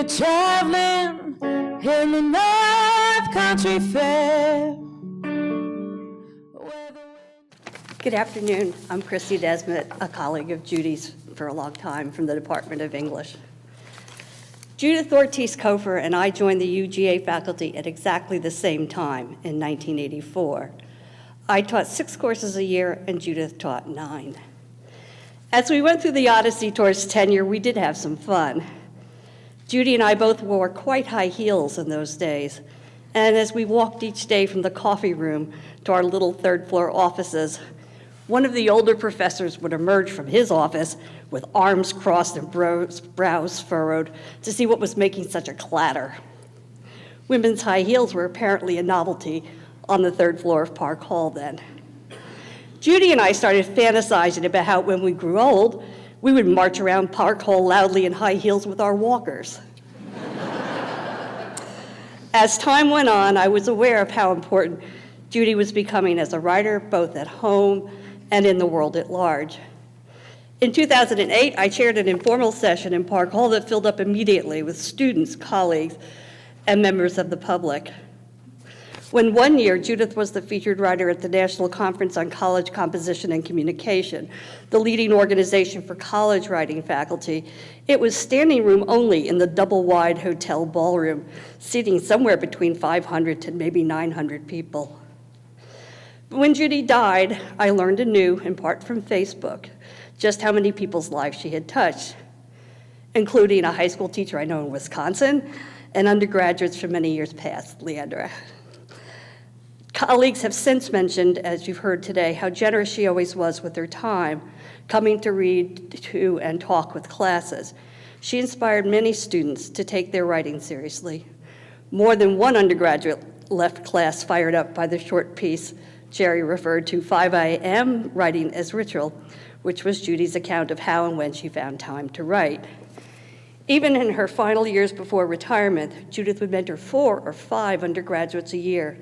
you're traveling in the North Country Fair. Good afternoon. I'm Christy Desmet, a colleague of Judy's for a long time from the Department of English. Judith Ortiz Cofer and I joined the UGA faculty at exactly the same time in 1984. I taught 6 courses a year and Judith taught 9. As we went through the odyssey towards tenure, we did have some fun. Judy and I both wore quite high heels in those days, and as we walked each day from the coffee room to our little third-floor offices, one of the older professors would emerge from his office with arms crossed and brows furrowed to see what was making such a clatter. Women's high heels were apparently a novelty on the 3rd floor of Park Hall then. Judy and I started fantasizing about how when we grew old, we would march around Park Hall loudly in high heels with our walkers. As time went on, I was aware of how important Judy was becoming as a writer, both at home and in the world at large. In 2008, I chaired an informal session in Park Hall that filled up immediately with students, colleagues, and members of the public. When one year, Judith was the featured writer at the National Conference on College Composition and Communication, the leading organization for college writing faculty, it was standing room only in the double-wide hotel ballroom, seating somewhere between 500 to maybe 900 people. But when Judy died, I learned anew, in part from Facebook, just how many people's lives she had touched, including a high school teacher I know in Wisconsin and undergraduates from many years past, Leandra. Colleagues have since mentioned, as you've heard today, how generous she always was with her time, coming to read to and talk with classes. She inspired many students to take their writing seriously. More than one undergraduate left class fired up by the short piece Jerry referred to, 5 a.m. Writing as Ritual, which was Judy's account of how and when she found time to write. Even in her final years before retirement, Judith would mentor 4 or 5 undergraduates a year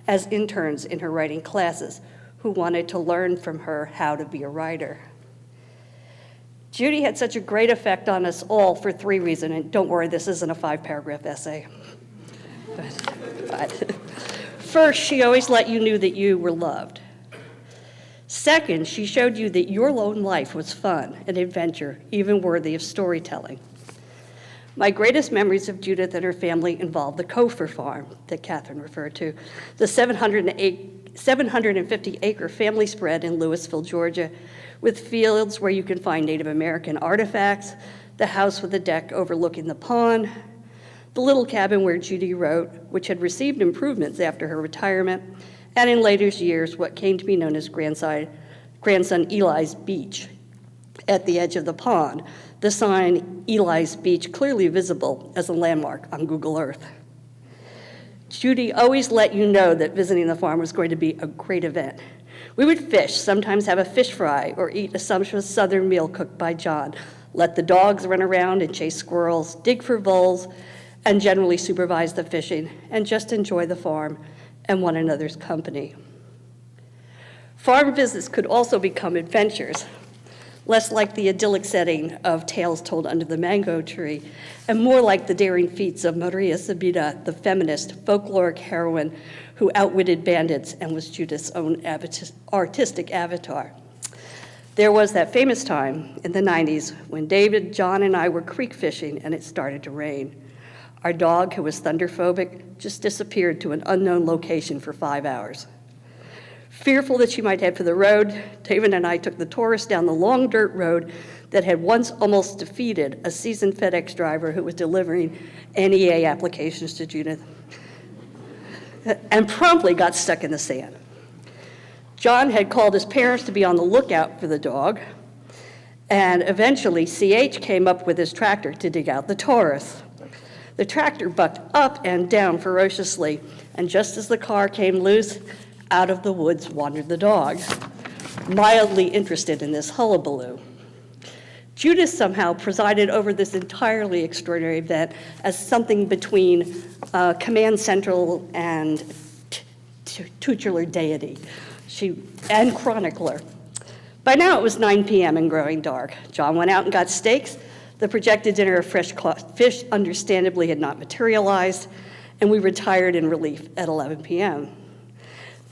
as interns in her writing classes who wanted to learn from her how to be a writer. Judy had such a great effect on us all for 3 reasons, and don't worry, this isn't a 5-paragraph essay. But first, she always let you know that you were loved. Second, she showed you that your own life was fun, an adventure, even worthy of storytelling. My greatest memories of Judith and her family involve the Cofer farm that Catherine referred to, the 750-acre family spread in Louisville, Georgia, with fields where you can find Native American artifacts, the house with a deck overlooking the pond, the little cabin where Judy wrote, which had received improvements after her retirement, and in later years, what came to be known as grandson Eli's Beach at the edge of the pond, the sign Eli's Beach clearly visible as a landmark on Google Earth. Judy always let you know that visiting the farm was going to be a great event. We would fish, sometimes have a fish fry, or eat a sumptuous southern meal cooked by John, let the dogs run around and chase squirrels, dig for voles, and generally supervise the fishing, and just enjoy the farm and one another's company. Farm visits could also become adventures, less like the idyllic setting of Tales Told Under the Mango Tree, and more like the daring feats of Maria Sabina, the feminist folkloric heroine who outwitted bandits and was Judith's own artistic avatar. There was that famous time in the 90s when David, John, and I were creek fishing and it started to rain. Our dog, who was thunderphobic, just disappeared to an unknown location for 5 hours. Fearful that she might head for the road, David and I took the tourists down the long dirt road that had once almost defeated a seasoned FedEx driver who was delivering NEA applications to Judith, and promptly got stuck in the sand. John had called his parents to be on the lookout for the dog, and eventually CH came up with his tractor to dig out the tourists. The tractor bucked up and down ferociously, and just as the car came loose, out of the woods wandered the dog, mildly interested in this hullabaloo. Judith somehow presided over this entirely extraordinary event as something between command central and tutelar deity and chronicler. By now it was 9 p.m. and growing dark. John went out and got steaks. The projected dinner of fresh caught fish understandably had not materialized, and we retired in relief at 11 p.m.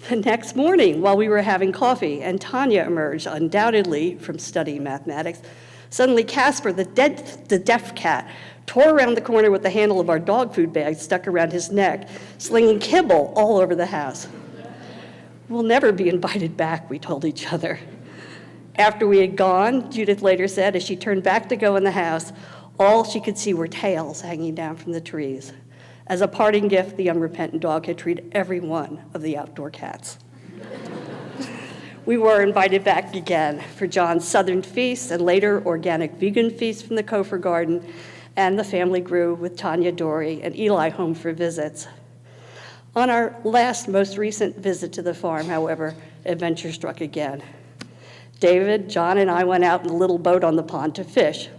The next morning, while we were having coffee and Tanya emerged undoubtedly from studying mathematics, suddenly Casper, the deaf cat, tore around the corner with the handle of our dog food bag stuck around his neck, slinging kibble all over the house. We'll never be invited back, we told each other. After we had gone, Judith later said, as she turned back to go in the house, all she could see were tails hanging down from the trees. As a parting gift, the unrepentant dog had treated every one of the outdoor cats. We were invited back again for John's Southern feast and later organic vegan feast from the Cofer garden, and the family grew with Tanya, Dory, and Eli home for visits. On our most recent visit to the farm, however, adventure struck again. David, John, and I went out in a little boat on the pond to fish,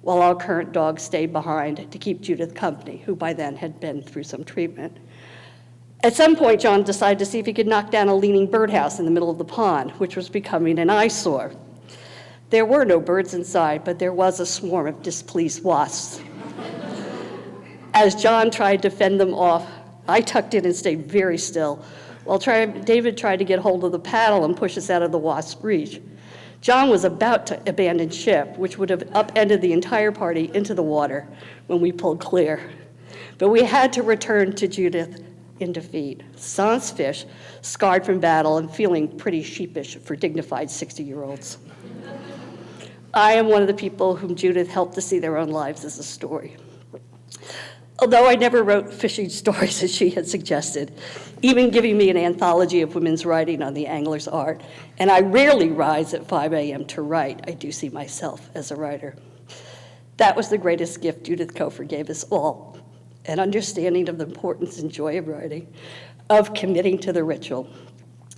while our current dog stayed behind to keep Judith company, who by then had been through some treatment. At some point, John decided to see if he could knock down a leaning birdhouse in the middle of the pond, which was becoming an eyesore. There were no birds inside, but there was a swarm of displeased wasps. As John tried to fend them off, I tucked in and stayed very still, while David tried to get hold of the paddle and push us out of the wasp's reach. John was about to abandon ship, which would have upended the entire party into the water when we pulled clear. But we had to return to Judith in defeat, sans fish, scarred from battle and feeling pretty sheepish for dignified 60-year-olds. I am one of the people whom Judith helped to see their own lives as a story. Although I never wrote fishing stories as she had suggested, even giving me an anthology of women's writing on the angler's art, and I rarely rise at 5 a.m. to write, I do see myself as a writer. That was the greatest gift Judith Cofer gave us all, an understanding of the importance and joy of writing, of committing to the ritual.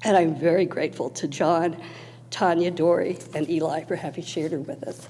And I'm very grateful to John, Tanya, Dory, and Eli for having shared her with us.